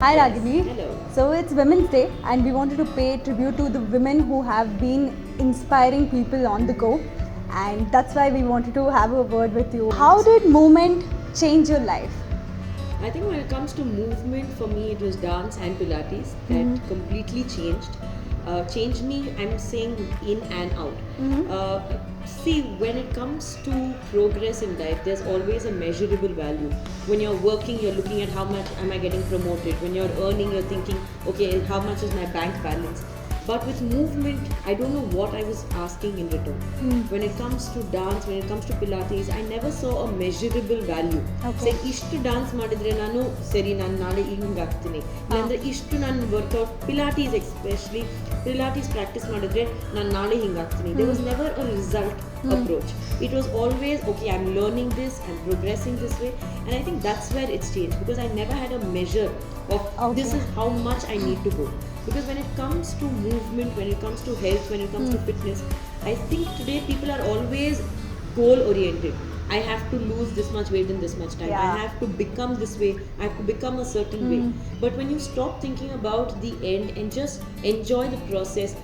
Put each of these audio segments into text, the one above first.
Hi Ragini. Hello. So it's Women's Day and we wanted to pay tribute to the women who have been inspiring people on the go, and that's why we wanted to have a word with you. How did movement change your life? I think when it comes to movement, for me it was dance and Pilates that completely changed me. I'm saying in and out. See, when it comes to progress in life, there's always a measurable value. When you're working, you're looking at how much am I getting promoted. When you're earning, you're thinking, okay, how much is my bank balance. But with movement, I don't know what I was asking in return. When it comes to dance, when it comes to Pilates, I never saw a measurable value. Okay. Say, ಇಷ್ಟು dance ಮಾಡಿದ್ರೆ ನಾನು ಸರಿ ನಾನು ನಾಳೆ ಹಿಂಗೆ ಆಗ್ತೀನಿ ಇಲ್ಲಾಂದ್ರೆ ಇಷ್ಟು ನಾನು ವರ್ಕೌಟ್ ಪಿಲಾಟೀಸ್ ಎಸ್ಪೆಷಲಿ ಪಿಲಾಟೀಸ್ ಪ್ರಾಕ್ಟೀಸ್ ಮಾಡಿದ್ರೆ ನಾನು ನಾಳೆ ಹಿಂಗೆ ಆಗ್ತೀನಿ. There was never a result approach. It was always, okay, I'm learning this, I'm progressing this way, and I think that's where it's changed because I never had a measure of this is how much I need to go. Because when it comes to movement, when it comes to health, when it comes to fitness, I think today people are always goal oriented. I have to lose this much weight in this much time. I have to become this way. I have to become a certain way. But when you stop thinking about the end and just enjoy the process,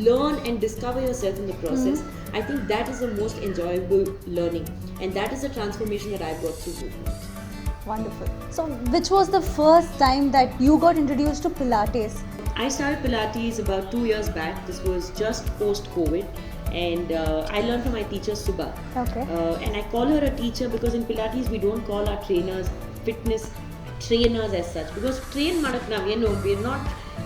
learn and discover yourself in the process, I think that is the most enjoyable learning. And that is the transformation that I've got through movement. Wonderful. So which was the first time that you got introduced to Pilates? I started Pilates about 2 years back. This was just post-COVID. And I learned from my teacher Subha. Okay. And I call her a teacher because in Pilates we don't call our trainers fitness trainers as such. Because train madak now, we're not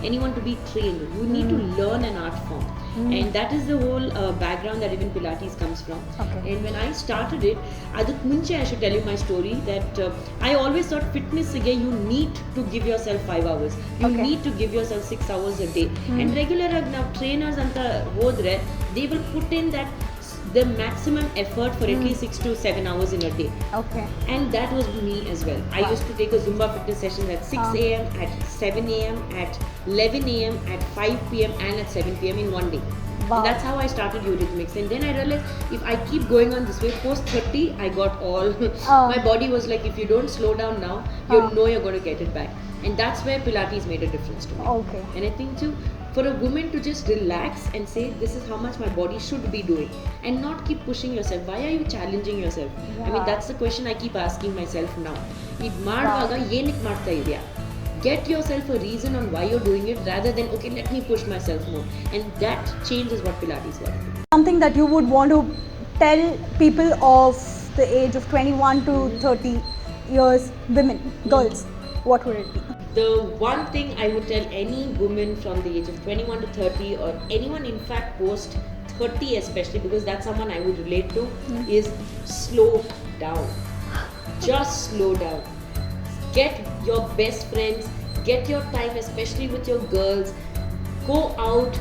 anyone to be trained. You need to learn an art form. And that is the whole background that even Pilates comes from. Okay. And when I started it, aduk munche I should tell you my story that I always thought fitness again you need to give yourself 5 hours. You need to give yourself 6 hours a day. And regular now trainers anta hodre they will put in that the maximum effort for at least 6 to 7 hours in a day. Okay. And that was me as well. I used to take a Zumba fitness session at 6 a.m., at 7 a.m., at 11 a.m., at 5 p.m. and at 7 p.m. in one day. Wow. And that's how I started Eurythmics. And then I realized if I keep going on this way, post 30, I got all. My body was like, if you don't slow down now, you know you're going to get it back. And that's where Pilates made a difference to me. Okay. And I think too, for a woman to just relax and say, this is how much my body should be doing, and not keep pushing yourself. Why are you challenging yourself? I mean, that's the question I keep asking myself now. Id ಮಾಡುವಾಗ ಏನಕ್ಕೆ ಮಾಡ್ತಾ ಇದೆಯಾ? Get yourself a reason on why you're doing it rather than, okay, let me push myself more. And that change is what Pilates got. Something that you would want to tell people of the age of 21 to 30 years, women, girls, what would it be? The one thing I would tell any woman from the age of 21 to 30 or anyone in fact post 30 especially, because that's someone I would relate to, is slow down. Just slow down. Get your best friends, get your time, especially with your girls. Go out,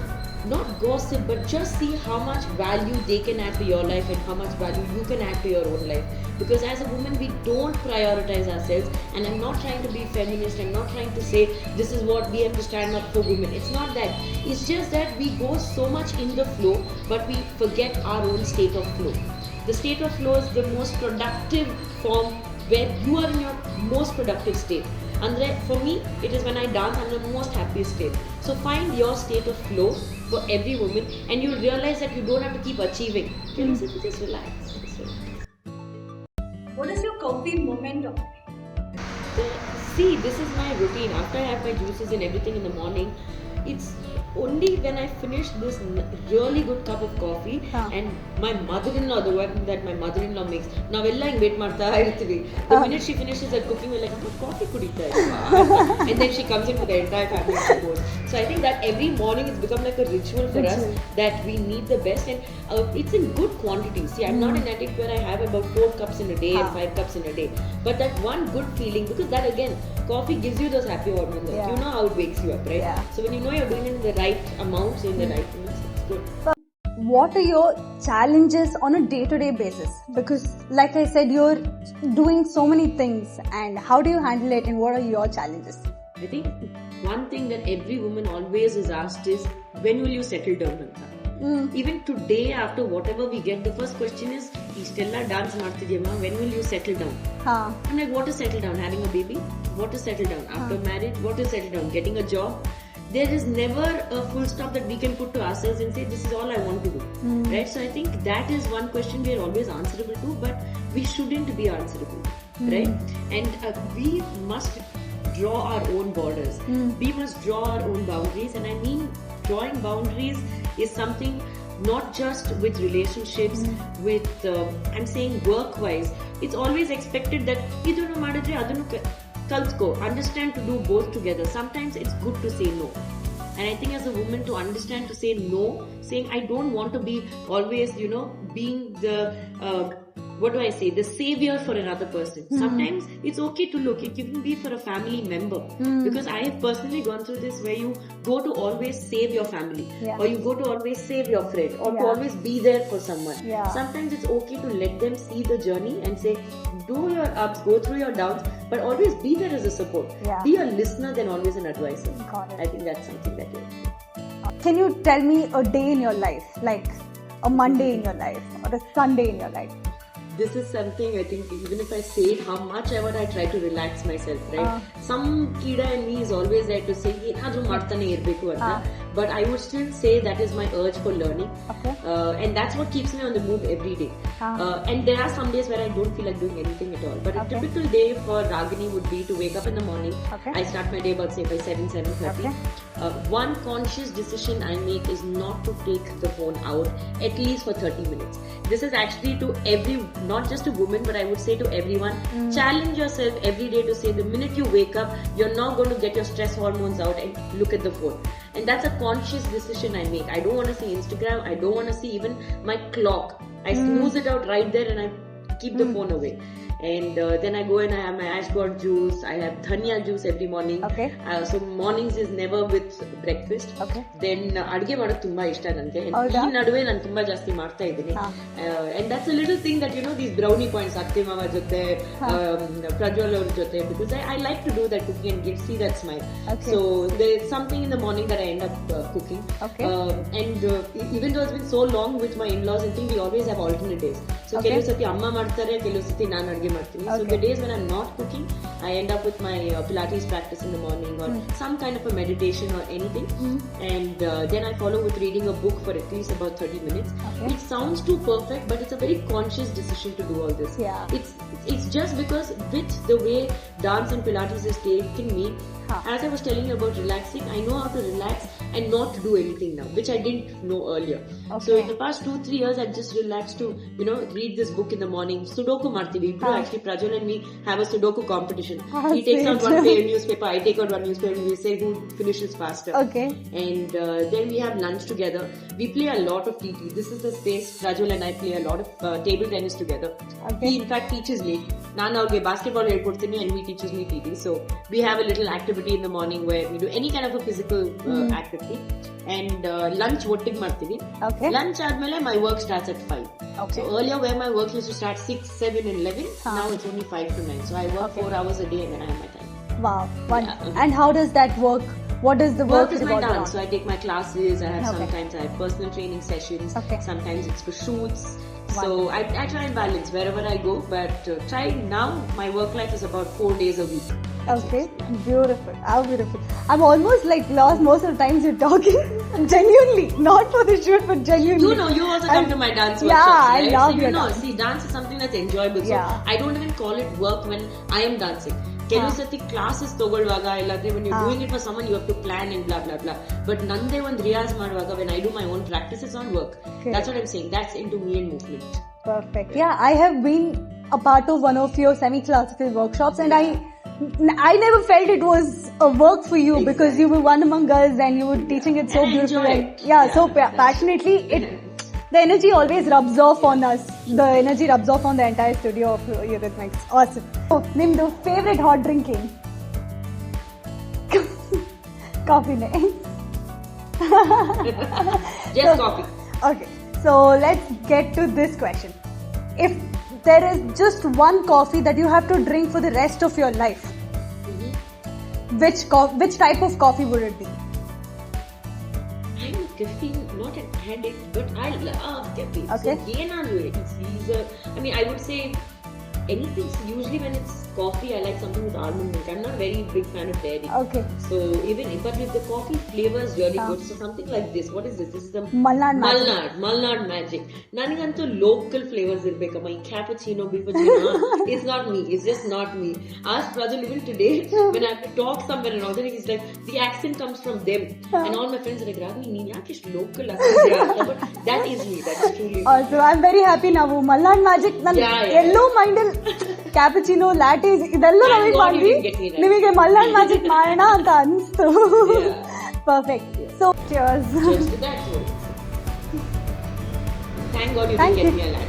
not gossip, but just see how much value they can add to your life and how much value you can add to your own life. Because as a woman, we don't prioritize ourselves. And I'm not trying to be feminist. I'm not trying to say this is what we have to stand up for women. It's not that. It's just that we go so much in the flow, but we forget our own state of flow. The state of flow is the most productive form where you are in your most productive state. And for me, it is when I dance, I'm the most happiest state. So find your state of flow for every woman, and you'll realize that you don't have to keep achieving. You just relax. What is your coffee moment of? See, this is my routine. After I have my juices and everything in the morning, it's only when I finish this really good cup of coffee and my mother-in-law, the one that my mother-in-law makes, ನಾವೆಲ್ಲ ಹಿಂಗೆ wait ಮಾಡ್ತಾ ಇರ್ತೀವಿ. The minute she finishes her cooking, we're like, I'm coffee ಕುಡಿತಾ ಇಲ್ವಾ? And then she comes in with the entire family to board. So I think that every morning it's become like a ritual for us that we need the best, and it's in good quantity. See, I'm not an addict where I have about 4 cups in a day and 5 cups in a day. But that one good feeling, because that again, coffee gives you those happy hormones. You know how it wakes you up, right? So when you know you're doing it in the right amounts, in the right amounts, it's good. What are your challenges on a day-to-day basis? Because like I said, you're doing so many things, and how do you handle it, and what are your challenges? I think one thing that every woman always is asked is, when will you settle down, Manta? Even today, after whatever we get, the first question is, Istella dance martidiyamma, when will you settle down? I'm like, what is settle down? Having a baby? What is settle down? After marriage, what is settle down? Getting a job? There is never a full stop that we can put to ourselves and say, this is all I want to do. Right? So I think that is one question we are always answerable to, but we shouldn't be answerable. Right? And we must draw our own borders. We must draw our own boundaries. And I mean, drawing boundaries is something not just with relationships, with, I'm saying work-wise. It's always expected that idunu madidre adunu kaltko, understand to do both together. Sometimes it's good to say no. And I think as a woman, to understand to say no, saying I don't want to be always, being the, what do I say, the savior for another person. Sometimes it's okay to look, it can be for a family member. Because I have personally gone through this where you go to always save your family, or you go to always save your friend, or to always be there for someone. Sometimes it's okay to let them see the journey and say, do your ups, go through your downs, but always be there as a support. Be a listener than always an advisor. I think that's something that Can you tell me a day in your life, like a Monday in your life or a Sunday in your life? This is something I think, even if I say it, how much ever I try to relax myself, right? Some kida in me is always there to say, but I would still say that is my urge for learning. And that's what keeps me on the move every day. And there are some days where I don't feel like doing anything at all. But a typical day for Ragini would be to wake up in the morning. I start my day about say by 7:30. One conscious decision I make is not to take the phone out at least for 30 minutes. This is actually to not just to women, but I would say to everyone, challenge yourself every day to say the minute you wake up, you're not going to get your stress hormones out and look at the phone. And that's a conscious decision I make. I don't want to see Instagram. I don't want to see even my clock. I snooze it out right there and I keep the phone away. And then I go and I have my ashgord juice. I have dhania juice every morning. So mornings is never with breakfast. Then ಅಡಿಗೆ ಮಾಡೋದು ತುಂಬಾ ಇಷ್ಟ ನನಗೆ. ಈ ನಡುವೆ ನಾನು ತುಂಬಾ ಜಾಸ್ತಿ ಮಾಡ್ತಾ ಇದ್ದೀನಿ. And that's a little thing that these brownie points ಅತ್ತೆ ಮಾವ ಜೊತೆ Prajwal ಅವ್ರ ಜೊತೆ, because I like to do that cooking and see that smile. So there's something in the morning that I end up cooking. And even though it's been so long with my in-laws and things, we always have alternate days. So ಕೆಲವು ಸತಿ ಅಮ್ಮ ಮಾಡ್ತಾರೆ, ಕೆಲವು ಸತಿ ನಾನು ಅಡಿಗೆ ಮಾಡ್ತೀನಿ. So the days when I'm not cooking, I end up with my Pilates practice in the morning or some kind of a meditation or anything. And then I follow with reading a book for at least about 30 minutes. It sounds too perfect, but it's a very conscious decision to do all this. It's just because with the way dance and Pilates is taking me, as I was telling you about relaxing, I know how to relax and not do anything now, which I didn't know earlier. So in the past 2-3 years, I've just relaxed to, read this book in the morning. Sudoku martivi. Actually, Prajwal and me have a Sudoku competition. He takes out one newspaper, I take out one newspaper, and we say who finishes faster. And then we have lunch together. We play a lot of TT. This is the space Prajwal and I play a lot of table tennis together. He in fact teaches me. Naan avrge basketball helkodtini and he teaches me TT. So we have a little activity in the morning where we do any kind of a physical activity. And lunch ಒಟ್ಟಿಗೆ ಮಾಡ್ತೀವಿ. Lunch ಆದ್ಮೇಲೆ my work starts at 5. So earlier where my work used to start 6, 7 and 11, now it's only 5 to 9. So I work 4 hours a day and then I have my time. Wow. And how does that work? What does the work is my dance. So I take my classes. I have sometimes I have personal training sessions. Sometimes it's for shoots. So I try and balance wherever I go. But try now. My work life is about 4 days a week. Beautiful. How beautiful. I'm almost like lost most of the times you're talking. Genuinely, not for the shoot, but genuinely. You also come to my dance workshops, right? I love it. See, dance is something that's enjoyable. So I don't even call it work when I am dancing. ಕೆಲವು ಸತಿ classes ತಗೊಳ್ಳುವಾಗ ಇಲ್ಲಾಂದ್ರೆ when you're doing it for someone you have to plan and blah blah blah, but ನಂದೇ ಒಂದು ರಿಯಾಜ್ ಮಾಡುವಾಗ when I do my own practices on work, that's what I'm saying, that's into me and movement. Perfect. I have been a part of one of your semi-classical workshops and I never felt it was a work for you because you were one among us and you were teaching it so beautifully. So passionately. The energy always rubs off on us. The energy rubs off on the entire studio of Eurythmics. Awesome. Nimdu favorite hot drinking? Coffee ne? Just coffee. Okay. So let's get to this question. If there is just one coffee that you have to drink for the rest of your life, which type of coffee would it be? I'm a caffeine, not an addict, but I love caffeine. Okay. So I would say anything. So usually when it's coffee, I like something with almond milk. I'm not very big fan of dairy. Okay. So but with the coffee flavor is really good. So something like this. What is this? This is the Malnad Magic. Nanigantu local flavors irbeka. My cappuccino, bifajina. It's not me. It's just not me. Ask Prajwal even today when I have to talk somewhere and all that. He's like, the accent comes from them. And all my friends are like, Ragini, nee yakish local accent. But that is me. That is truly me. Also, I'm very happy now. Malnad Magic. Yellow minded cappuccino, latte. ಇದೆಲ್ಲ ನಮಗೆ ಮಾಡಿ ನಿಮಗೆ Malnad magic ಮಾಡೋಣ ಅಂತ ಅನಿಸ್ತು. Perfect. So cheers. Cheers to that. Thank God you didn't get me a latte.